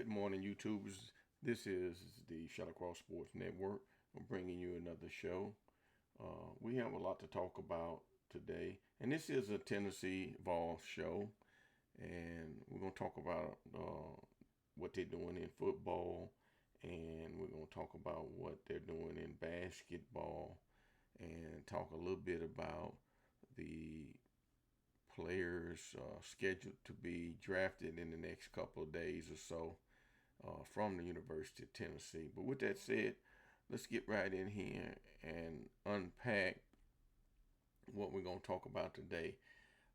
Good morning, YouTubers. This is the ShallowCross Sports Network. I'm bringing you another show. We have a lot to talk about today, and this is a Tennessee Vols show, and we're going to talk about what they're doing in football, and we're going to talk about what they're doing in basketball, and talk a little bit about the players scheduled to be drafted in the next couple of days or so from the University of Tennessee. But with that said, let's get right in here and unpack what we're going to talk about today.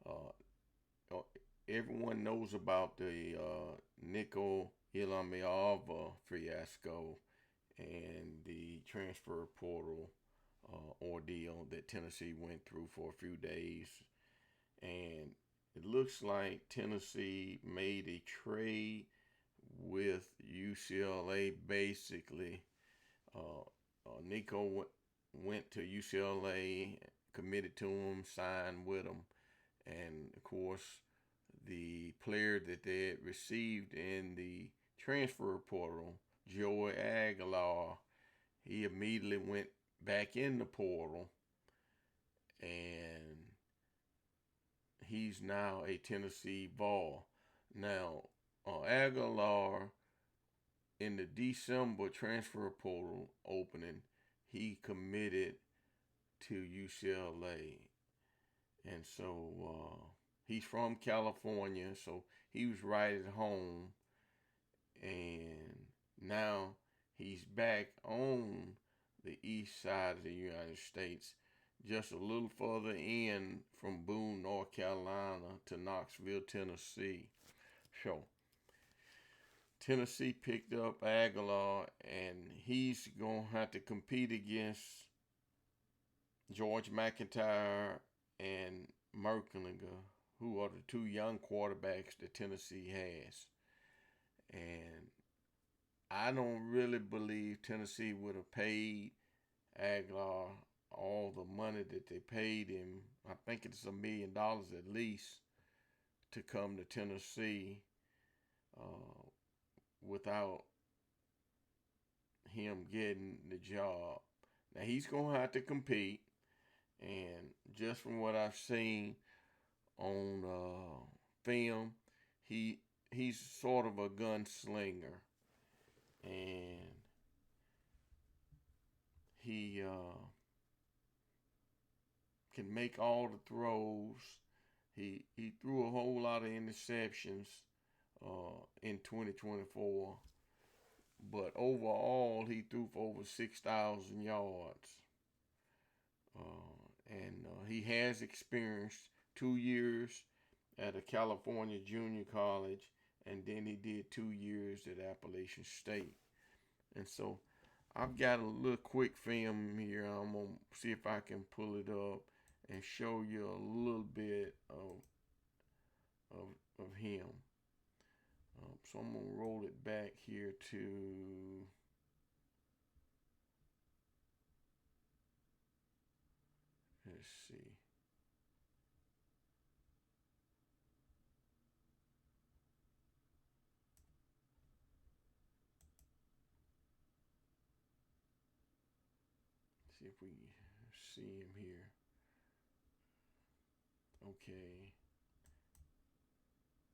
Uh, Everyone knows about the Nico Ilamiava fiasco and the transfer portal ordeal that Tennessee went through for a few days. And it looks like Tennessee made a trade with UCLA basically. Nico went to UCLA, committed to him, signed with him, and of course, the player that they had received in the transfer portal, Joey Aguilar, he immediately went back in the portal, and he's now a Tennessee Vol. Now, Aguilar, in the December transfer portal opening, he committed to UCLA. And so he's from California, so he was right at home. And now he's back on the east side of the United States, just a little further in from Boone, North Carolina to Knoxville, Tennessee. So Tennessee picked up Aguilar, and he's going to have to compete against George McIntyre and Merklinger, who are the two young quarterbacks that Tennessee has. And I don't really believe Tennessee would have paid Aguilar all the money that they paid him. I think it's $1 million at least to come to Tennessee without him getting the job. Now he's going to have to compete, and just from what I've seen on film, he's sort of a gunslinger, and he can make all the throws. He threw a whole lot of interceptions in 2024, but overall he threw for over 6,000 yards. And he has experienced 2 years at a California junior college, and then he did 2 years at Appalachian State. And so I've got a little quick film here. I'm going to see if I can pull it up and show you a little bit of him. So I'm going to roll it back here to let's see. See if we see him here. Okay.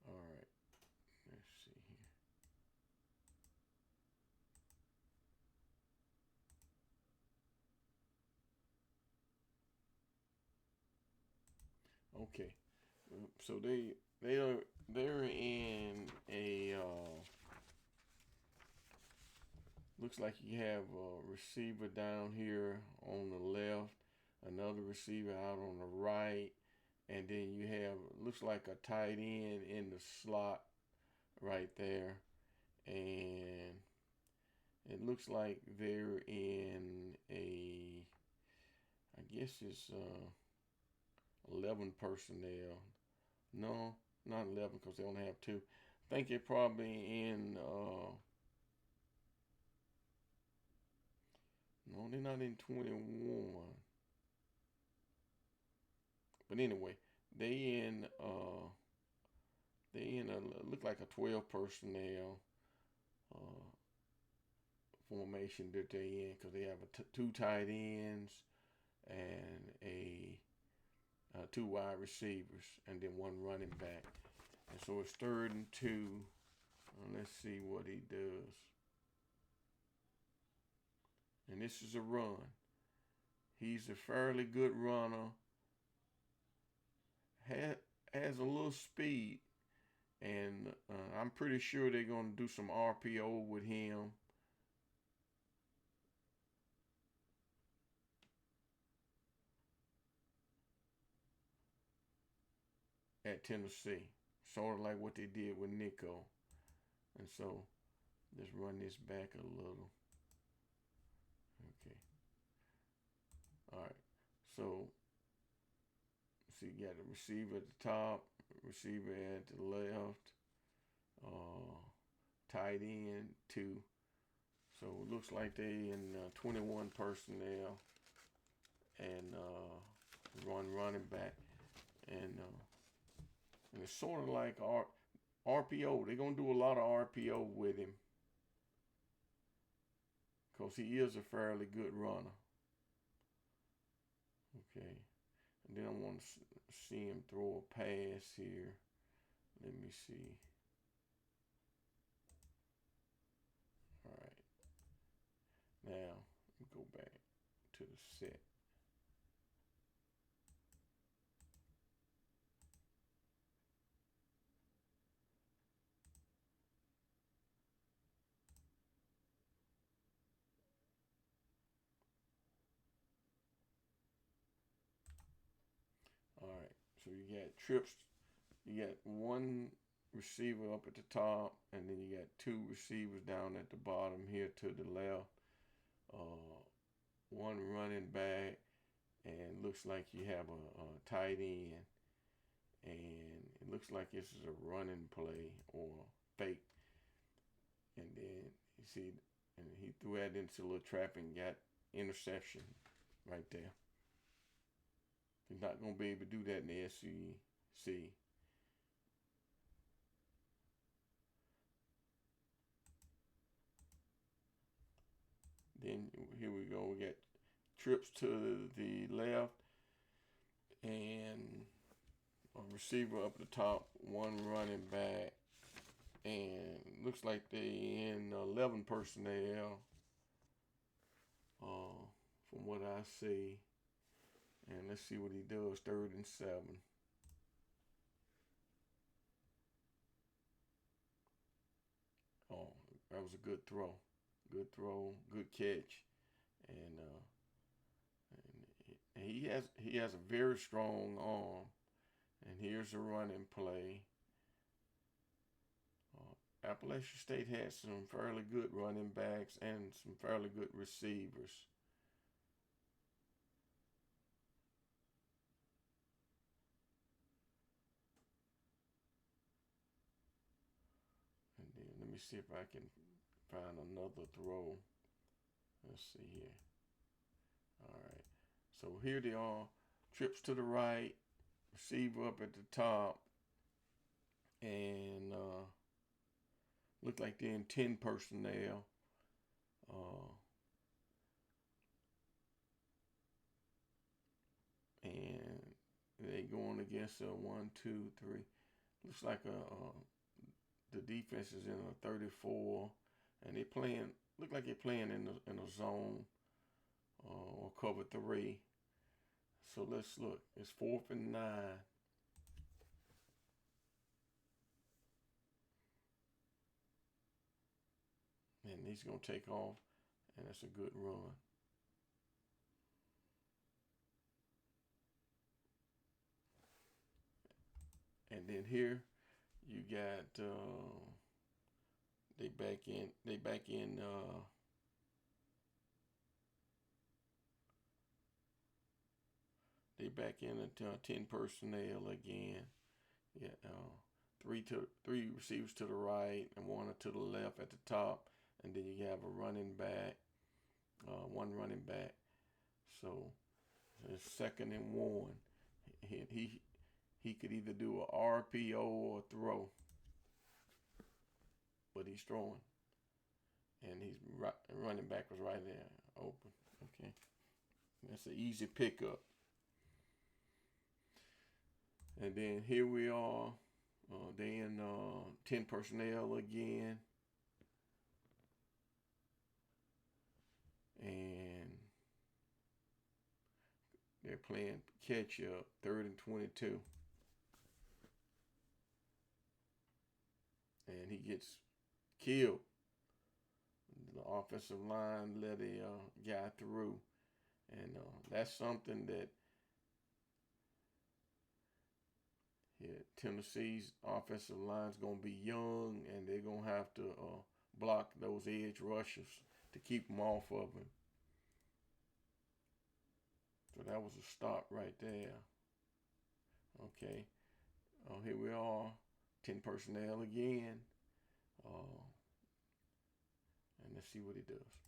All right. Let's see here. Okay. So they're in a looks like you have a receiver down here on the left, another receiver out on the right, and then you have looks like a tight end in the slot right there, and it looks like they're in a, I guess it's 11 personnel. No, not 11 because they only have two. I think they're probably in. No, they're not in 21. But anyway, they in a look like a 12 personnel uh, formation that they're in, because they have two tight ends and two wide receivers and then one running back. And so it's 3rd and 2. Let's see what he does. And this is a run. He's a fairly good runner. Has a little speed. And I'm pretty sure they're going to do some RPO with him. At Tennessee. Sort of like what they did with Nico. And so, let's run this back a little. Okay. All right. So, see, you got the receiver at the top, receiver at the left, tight end 2. So it looks like they in 21 personnel and running back, and it's sort of like RPO. They're gonna do a lot of RPO with him because he is a fairly good runner. Okay, and then I want to see him throw a pass here. Let me see. All right. Now, go back to the set. All right. So you got trips. You got one receiver up at the top, and then you got 2 receivers down at the bottom here to the left. One running back, and looks like you have a tight end, and it looks like this is a running play or fake. And then you see, and he threw that into a little trap and got interception right there. He's not going to be able to do that in the SEC. Then here we go. We got trips to the left and a receiver up the top, one running back, and looks like they in 11 personnel from what I see. And let's see what he does. 3rd and 7. Oh, that was a good throw. Good throw, good catch, and he has a very strong arm. And here's a running play. Appalachian State had some fairly good running backs and some fairly good receivers. And then let me see if I can find another throw. Let's see here. All right. So here they are. Trips to the right, receiver up at the top, and look like they're in 10 personnel. And they going against a 1, 2, 3. Looks like the defense is in a 34, and they playing. Look like they're playing in a zone or cover 3. So let's look. It's 4th and 9. And he's going to take off, and that's a good run. And then here you got they back in at 10 personnel again. Yeah, three receivers to the right and 1 to the left at the top, and then you have a running back, one running back. So it's 2nd and 1. He could either do a RPO or a throw, but he's throwing. and he's running back was right there open. Okay, that's an easy pickup. And then here we are, then 10 personnel again, and they're playing catch up, 3rd and 22, and he gets killed. The offensive line let a guy through, and that's something that Tennessee's offensive line's going to be young, and they're going to have to block those edge rushers to keep them off of him. So that was a stop right there. Okay, here we are, 10 personnel again, and let's see what he does.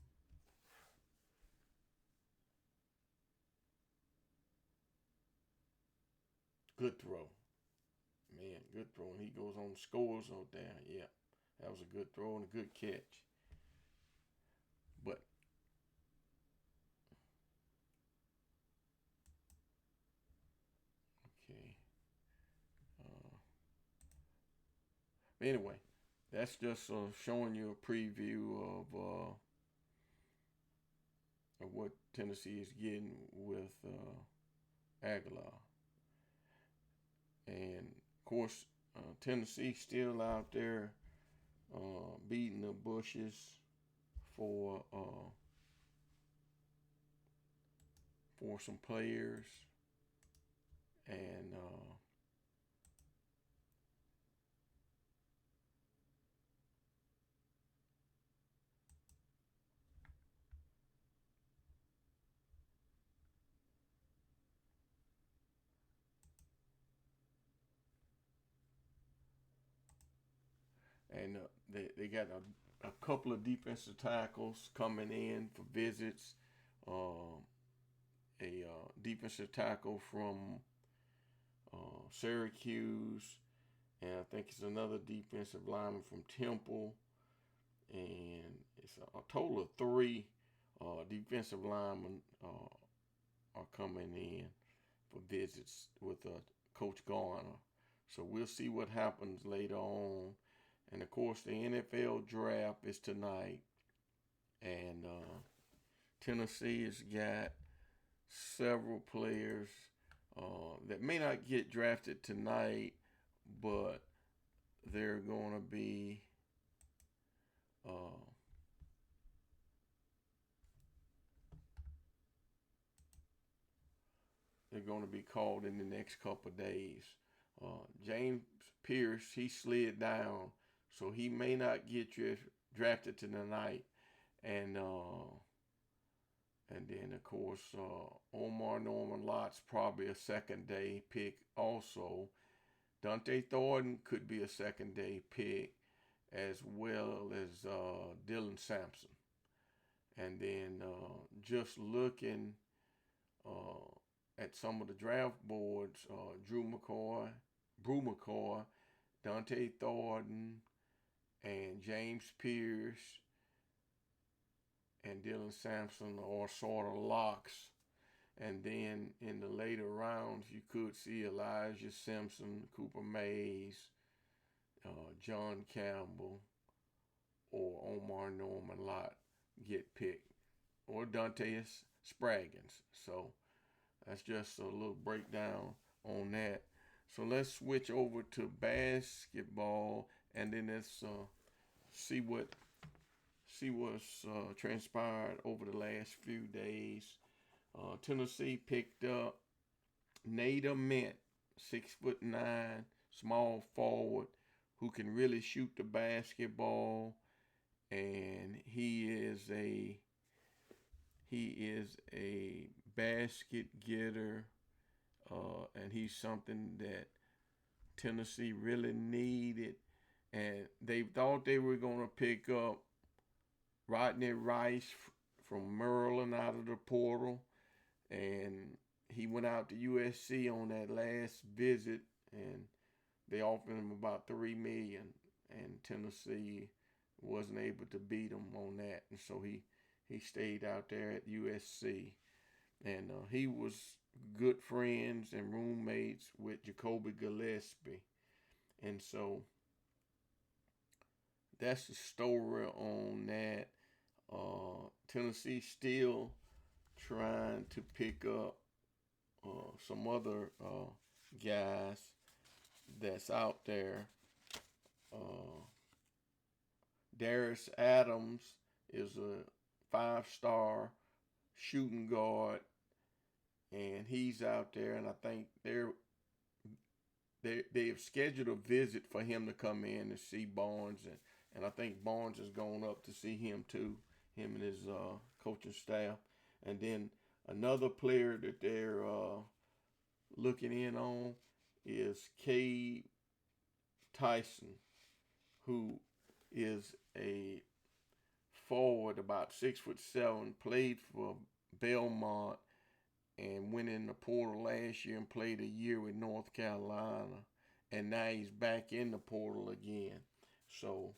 Good throw. Man, good throw. And he goes on scores out there. Yeah, that was a good throw and a good catch. But okay. Anyway, that's just showing you a preview of what Tennessee is getting with Aguilar. And of course, Tennessee still out there beating the bushes for some players, and they got a couple of defensive tackles coming in for visits. A defensive tackle from Syracuse, and I think it's another defensive lineman from Temple, and it's a total of 3 defensive linemen are coming in for visits with Coach Garner. So we'll see what happens later on. And of course, the NFL draft is tonight, and Tennessee has got several players that may not get drafted tonight, but they're going to be called in the next couple of days. James Pierce, he slid down, so he may not get drafted tonight, and then of course Omar Norman Lott's probably a second day pick also. Dante Thornton could be a second day pick, as well as Dylan Sampson. And then just looking at some of the draft boards, Brew McCoy, Dante Thornton, and James Pierce and Dylan Sampson are sort of locks. And then in the later rounds, you could see Elijah Simpson, Cooper Mays, John Campbell, or Omar Norman Lott get picked, or Dante Spraggins. So that's just a little breakdown on that. So let's switch over to basketball, and then let's see what's transpired over the last few days. Tennessee picked up Nate Ament, 6'9", small forward, who can really shoot the basketball, and he is a basket getter, and he's something that Tennessee really needed. And they thought they were going to pick up Rodney Rice from Maryland out of the portal, and he went out to USC on that last visit, and they offered him about $3 million, and Tennessee wasn't able to beat him on that, and so he stayed out there at USC, and he was good friends and roommates with Jacoby Gillespie, and so that's the story on that. Tennessee still trying to pick up some other guys that's out there. Darius Adams is a 5-star shooting guard, and he's out there. And I think they've scheduled a visit for him to come in to see Barnes, and I think Barnes has gone up to see him too, him and his coaching staff. And then another player that they're looking in on is Cade Tyson, who is a forward about 6'7", played for Belmont and went in the portal last year and played a year with North Carolina, and now he's back in the portal again. So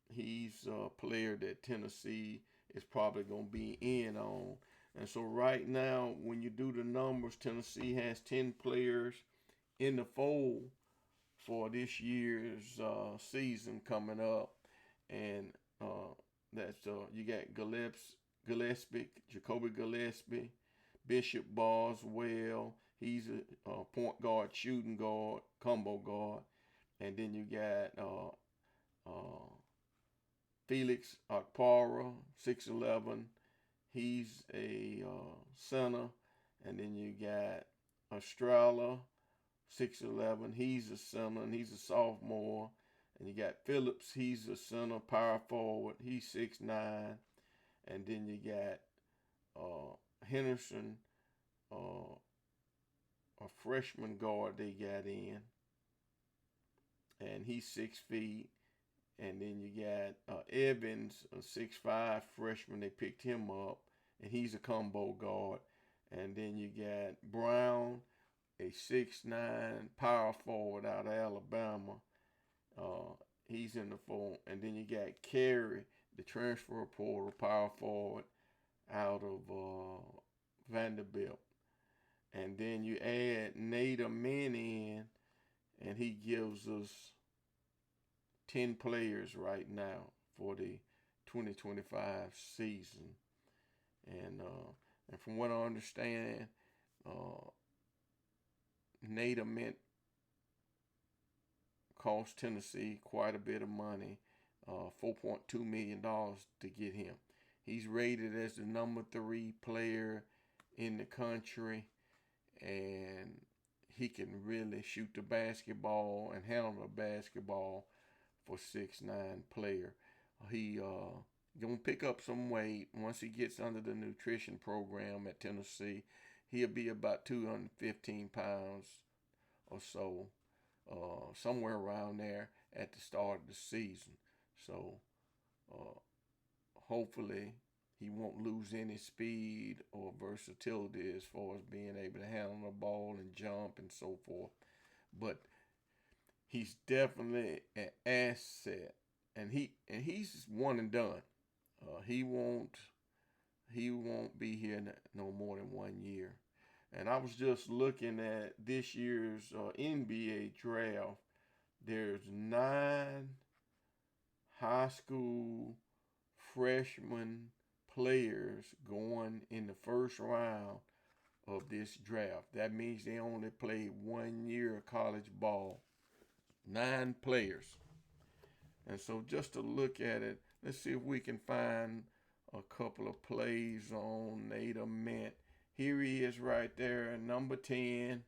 he's a player that Tennessee is probably going to be in on. And so right now, when you do the numbers, Tennessee has 10 players in the fold for this year's season coming up. And that's you got Gillespie, Jacoby Gillespie, Bishop Boswell. He's a point guard, shooting guard, combo guard. And then you got Felix Akpara, 6'11". He's a center. And then you got Estrella, 6'11". He's a center, and he's a sophomore. And you got Phillips. He's a center, power forward. He's 6'9". And then you got Henderson, a freshman guard they got in, and he's 6 feet. And then you got Evans, a 6'5" freshman. They picked him up, and he's a combo guard. And then you got Brown, a 6'9" power forward out of Alabama. He's in the fold. And then you got Carey, the transfer portal power forward out of Vanderbilt. And then you add Nate Ament in, and he gives us 10 players right now for the 2025 season. And from what I understand, Nate Ament cost Tennessee quite a bit of money, $4.2 million to get him. He's rated as the number 3 player in the country, and he can really shoot the basketball and handle the basketball for 6'9" player. He gonna pick up some weight once he gets under the nutrition program at Tennessee. He'll be about 215 pounds or so, somewhere around there at the start of the season. So hopefully he won't lose any speed or versatility as far as being able to handle the ball and jump and so forth. But he's definitely an asset, and he's one and done. He won't be here no more than 1 year. And I was just looking at this year's NBA draft. There's 9 high school freshman players going in the first round of this draft. That means they only played 1 year of college ball. 9 players. And so just to look at it, let's see if we can find a couple of plays on Nate Ament. Here he is right there, number 10.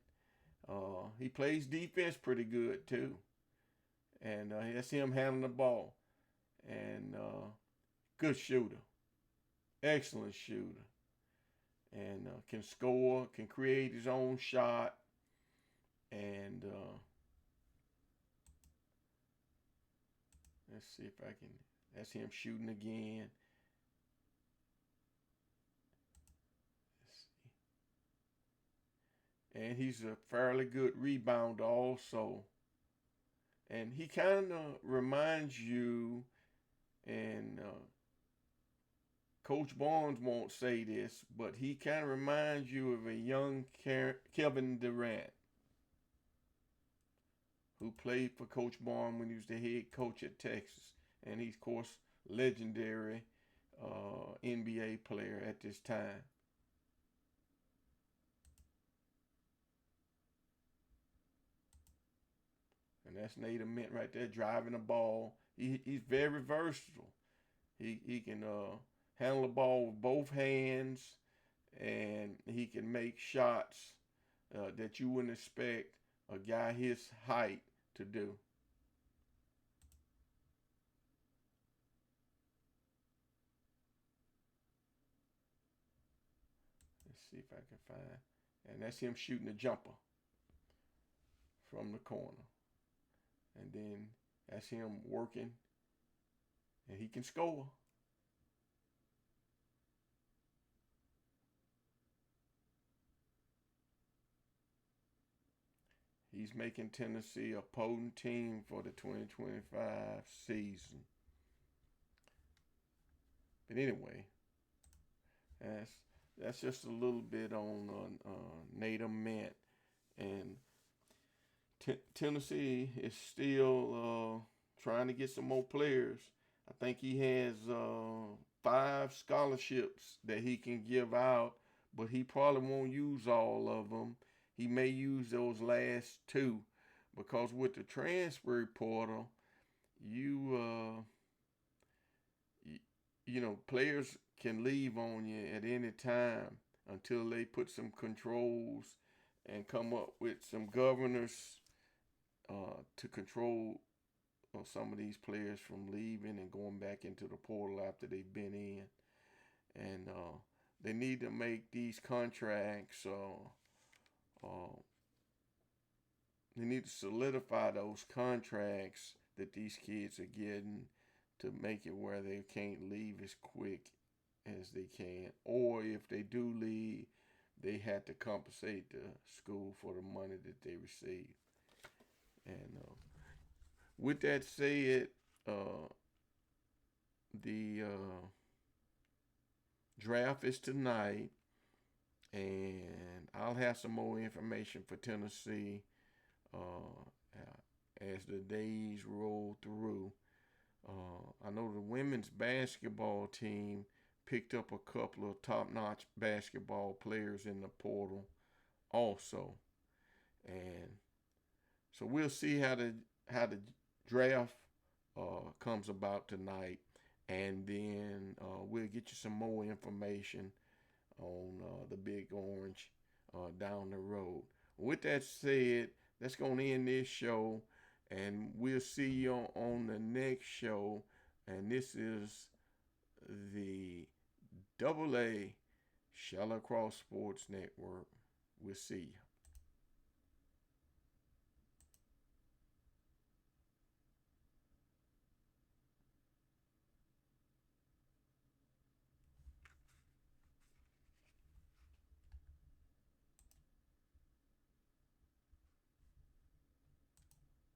He plays defense pretty good too. And that's him handling the ball. And good shooter. Excellent shooter. And can score, can create his own shot. And let's see if I can. That's him shooting again. Let's see. And he's a fairly good rebounder also. And he kind of reminds you, and Coach Barnes won't say this, but he kind of reminds you of a young Kevin Durant, who played for Coach Barnes when he was the head coach at Texas. And he's, of course, legendary NBA player at this time. And that's Nate Ament right there driving the ball. He's very versatile. He can handle the ball with both hands, and he can make shots that you wouldn't expect a guy his height to do. Let's see if I can find. And that's him shooting a jumper from the corner. And then that's him working, and he can score. He's making Tennessee a potent team for the 2025 season. But anyway, that's just a little bit on Nate Ament. And Tennessee is still trying to get some more players. I think he has 5 scholarships that he can give out, but he probably won't use all of them. He may use those last 2 because with the transfer portal, you players can leave on you at any time until they put some controls and come up with some governors to control some of these players from leaving and going back into the portal after they've been in. And they need to make these contracts, they need to solidify those contracts that these kids are getting to make it where they can't leave as quick as they can. Or if they do leave, they had to compensate the school for the money that they receive. And with that said, the draft is tonight, and I'll have some more information for Tennessee as the days roll through. I know the women's basketball team picked up a couple of top-notch basketball players in the portal also. And so we'll see how the draft comes about tonight, and then we'll get you some more information on the Big Orange down the road. With that said, that's going to end this show, and we'll see you on the next show. And this is the AA ShallowCross Sports Network. We'll see you.